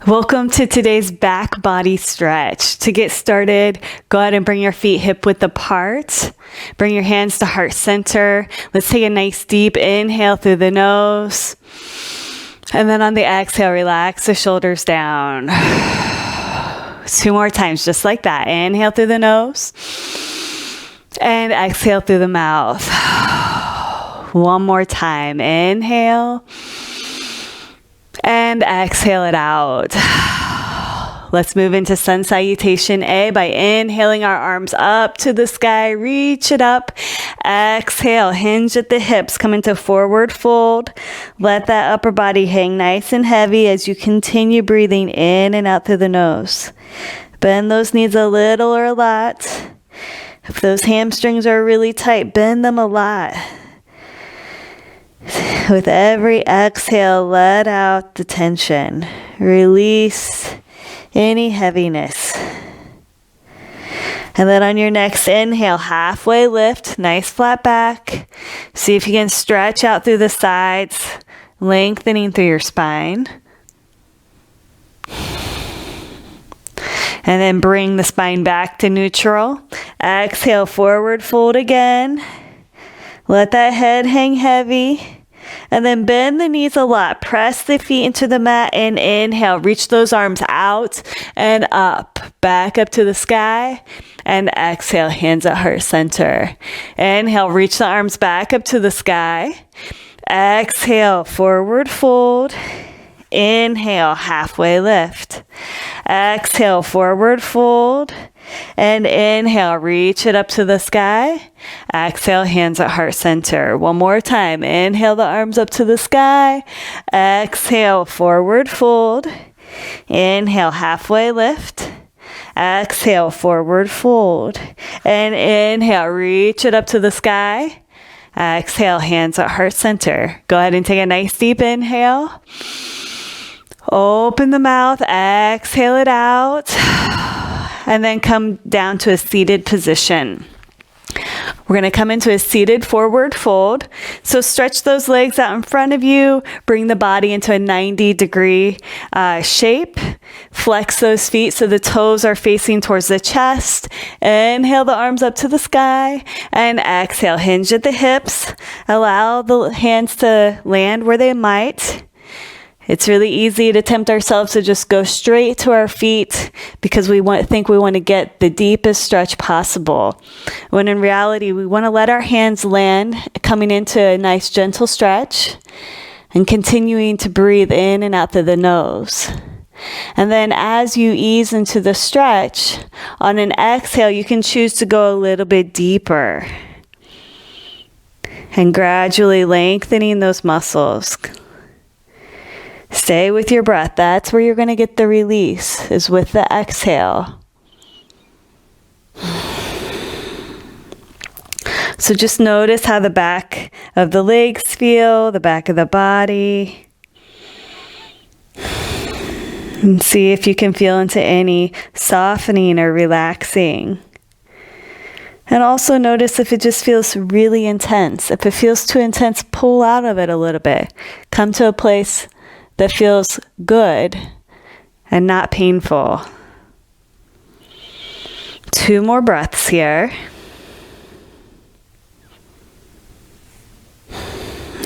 Welcome to today's back body stretch. To get started, go ahead and bring your feet hip width apart. Bring your hands to heart center. Let's take a nice deep inhale through the nose. And then on the exhale, relax the shoulders down. 2 more times, just like that. Inhale through the nose. And exhale through the mouth. 1 more time. Inhale. And exhale it out. Let's move into Sun Salutation A by inhaling our arms up to the sky. Reach it up. Exhale. Hinge at the hips. Come into forward fold. Let that upper body hang nice and heavy as you continue breathing in and out through the nose. Bend those knees a little or a lot. If those hamstrings are really tight, bend them a lot. With every exhale, let out the tension. Release any heaviness. And then on your next inhale, halfway lift, nice flat back. See if you can stretch out through the sides, lengthening through your spine. And then bring the spine back to neutral. Exhale, forward fold again. Let that head hang heavy. And then bend the knees a lot. Press the feet into the mat and inhale. Reach those arms out and up. Back up to the sky. And exhale, hands at heart center. Inhale, reach the arms back up to the sky. Exhale, forward fold. Inhale, halfway lift. Exhale, forward fold. And inhale, reach it up to the sky. Exhale, hands at heart center. 1 more time. Inhale the arms up to the sky. Exhale, forward fold. Inhale, halfway lift. Exhale, forward fold. And inhale, reach it up to the sky. Exhale, hands at heart center. Go ahead and take a nice deep inhale. Open the mouth. Exhale it out. And then come down to a seated position. We're going to come into a seated forward fold. So stretch those legs out in front of you. Bring the body into a 90-degree shape. Flex those feet so the toes are facing towards the chest. Inhale the arms up to the sky. And exhale, hinge at the hips. Allow the hands to land where they might. It's really easy to tempt ourselves to just go straight to our feet because we think we want to get the deepest stretch possible. When in reality, we want to let our hands land, coming into a nice gentle stretch and continuing to breathe in and out through the nose. And then as you ease into the stretch, on an exhale, you can choose to go a little bit deeper and gradually lengthening those muscles. Stay with your breath. That's where you're going to get the release, is with the exhale. So just notice how the back of the legs feel, the back of the body. And see if you can feel into any softening or relaxing. And also notice if it just feels really intense. If it feels too intense, pull out of it a little bit. Come to a place that feels good and not painful. 2 more breaths here.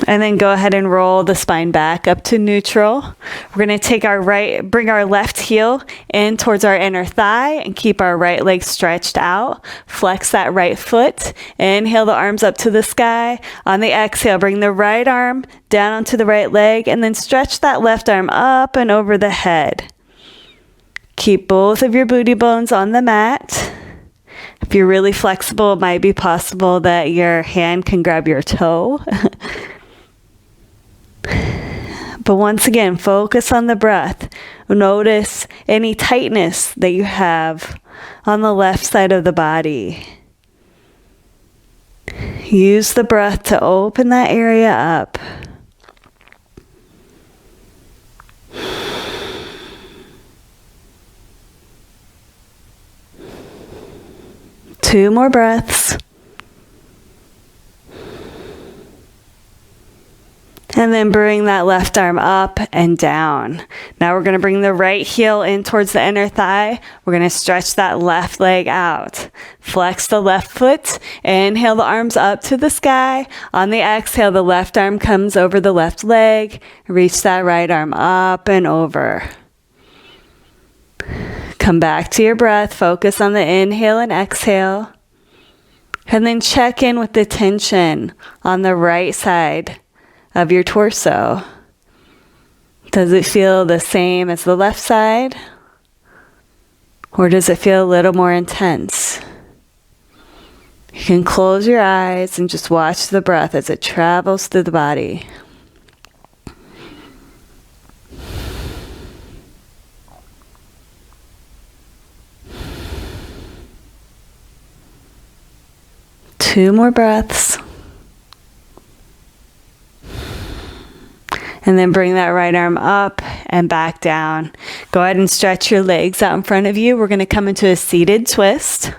And then go ahead and roll the spine back up to neutral. We're going to take bring our left heel in towards our inner thigh and keep our right leg stretched out. Flex that right foot. Inhale the arms up to the sky. On the exhale, bring the right arm down onto the right leg and then stretch that left arm up and over the head. Keep both of your booty bones on the mat. If you're really flexible, it might be possible that your hand can grab your toe. But once again, focus on the breath. Notice any tightness that you have on the left side of the body. Use the breath to open that area up. Two more breaths. And And then bring that left arm up and down. Now we're going to bring the right heel in towards the inner thigh. We're going to stretch that left leg out. Flex the left foot. Inhale the arms up to the sky. On the exhale, the left arm comes over the left leg. Reach that right arm up and over. Come back to your breath. Focus on the inhale and exhale. And then check in with the tension on the right side of your torso. Does it feel the same as the left side? Or does it feel a little more intense? You can close your eyes and just watch the breath as it travels through the body. Two more breaths. And then bring that right arm up and back down. Go ahead and stretch your legs out in front of you. We're going to come into a seated twist.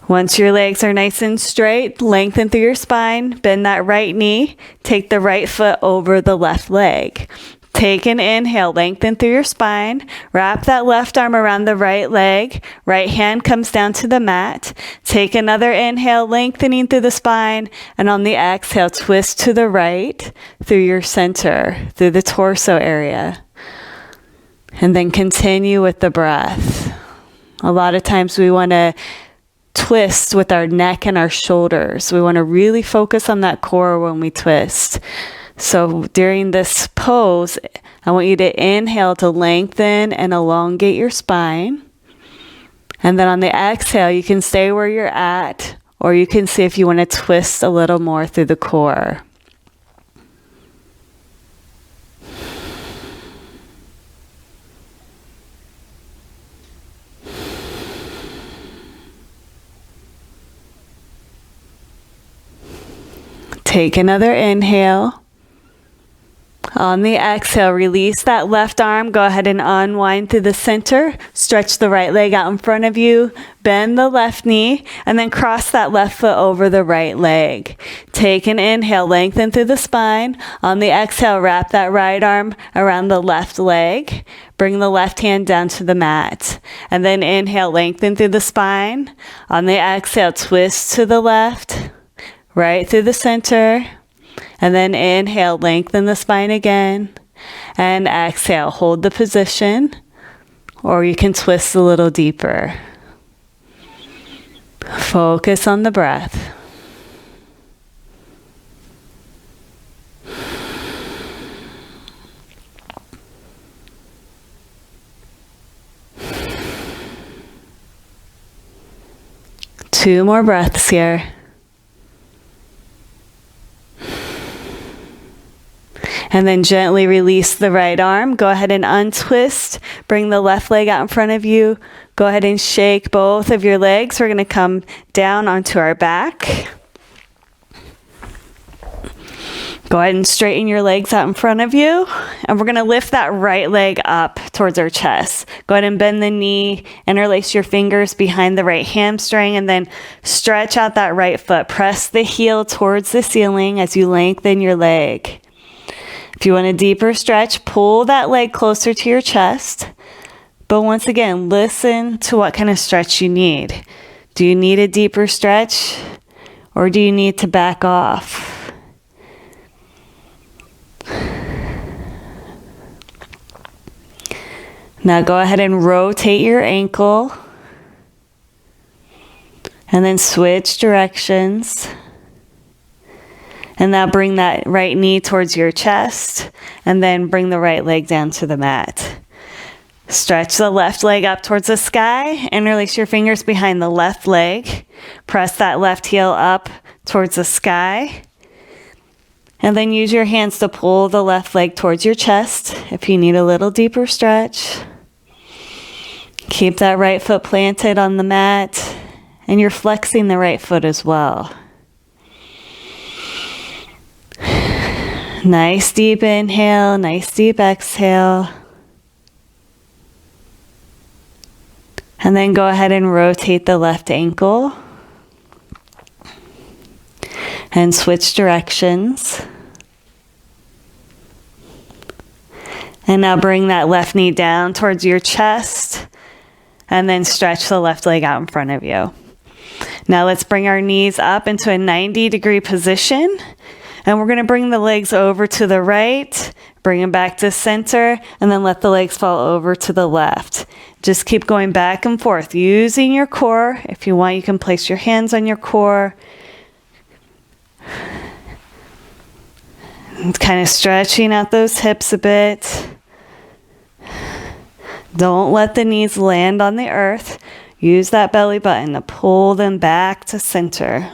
Once your legs are nice and straight, lengthen through your spine. Bend that right knee. Take the right foot over the left leg. Take an inhale, lengthen through your spine. Wrap that left arm around the right leg. Right hand comes down to the mat. Take another inhale, lengthening through the spine. And on the exhale, twist to the right through your center, through the torso area. And then continue with the breath. A lot of times we want to twist with our neck and our shoulders. We want to really focus on that core when we twist. So during this pose, I want you to inhale to lengthen and elongate your spine. And then on the exhale, you can stay where you're at, or you can see if you want to twist a little more through the core. Take another inhale. On the exhale, release that left arm. Go ahead and unwind through the center. Stretch the right leg out in front of you. Bend the left knee. And then cross that left foot over the right leg. Take an inhale. Lengthen through the spine. On the exhale, wrap that right arm around the left leg. Bring the left hand down to the mat. And then inhale. Lengthen through the spine. On the exhale, twist to the left. Right through the center. And then inhale, lengthen the spine again. And exhale, hold the position. Or you can twist a little deeper. Focus on the breath. Two more breaths here. And then gently release the right arm. Go ahead and untwist. Bring the left leg out in front of you. Go ahead and shake both of your legs. We're going to come down onto our back. Go ahead and straighten your legs out in front of you. And we're going to lift that right leg up towards our chest. Go ahead and bend the knee. Interlace your fingers behind the right hamstring. And then stretch out that right foot. Press the heel towards the ceiling as you lengthen your leg. If you want a deeper stretch, pull that leg closer to your chest. But once again, listen to what kind of stretch you need. Do you need a deeper stretch, or do you need to back off? Now go ahead and rotate your ankle. And then switch directions. And now bring that right knee towards your chest, and then bring the right leg down to the mat. Stretch the left leg up towards the sky. Interlace your fingers behind the left leg. Press that left heel up towards the sky. And then use your hands to pull the left leg towards your chest if you need a little deeper stretch. Keep that right foot planted on the mat, and you're flexing the right foot as well. Nice deep inhale, nice deep exhale. And then go ahead and rotate the left ankle. And switch directions. And now bring that left knee down towards your chest and then stretch the left leg out in front of you. Now let's bring our knees up into a 90-degree position. And we're going to bring the legs over to the right, bring them back to center, and then let the legs fall over to the left. Just keep going back and forth using your core. If you want, you can place your hands on your core. And kind of stretching out those hips a bit. Don't let the knees land on the earth. Use that belly button to pull them back to center.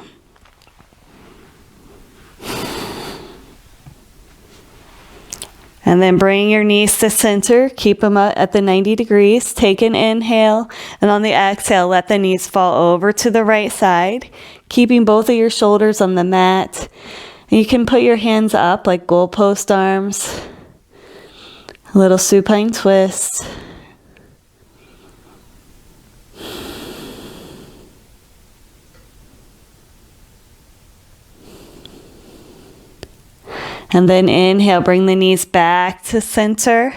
And then bring your knees to center. Keep them up at the 90 degrees. Take an inhale. And on the exhale, let the knees fall over to the right side. Keeping both of your shoulders on the mat. And you can put your hands up like goalpost arms. A little supine twist. And then inhale, bring the knees back to center.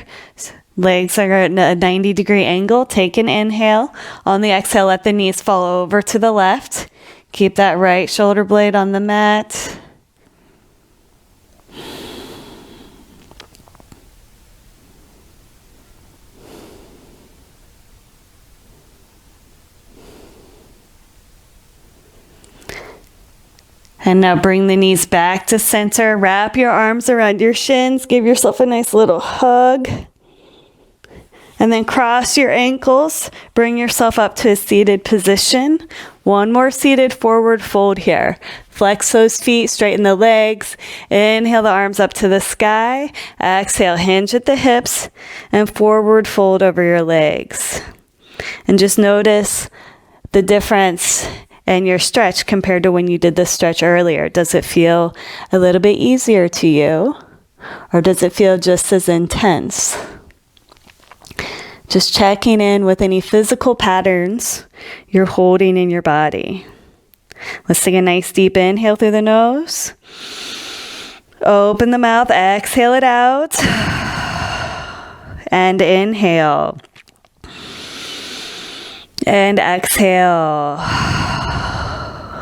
Legs are at a 90-degree angle. Take an inhale. On the exhale, let the knees fall over to the left. Keep that right shoulder blade on the mat. And now bring the knees back to center. Wrap your arms around your shins. Give yourself a nice little hug. And then cross your ankles. Bring yourself up to a seated position. One more seated forward fold here. Flex those feet, straighten the legs. Inhale the arms up to the sky. Exhale, hinge at the hips and forward fold over your legs. And just notice the difference and your stretch compared to when you did this stretch earlier. Does it feel a little bit easier to you? Or does it feel just as intense? Just checking in with any physical patterns you're holding in your body. Let's take a nice deep inhale through the nose. Open the mouth, exhale it out. And inhale. And exhale.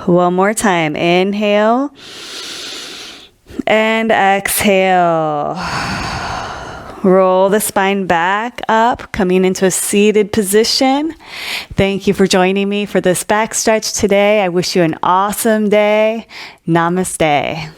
One more time. Inhale and exhale. Roll the spine back up, coming into a seated position. Thank you for joining me for this back stretch today. I wish you an awesome day. Namaste.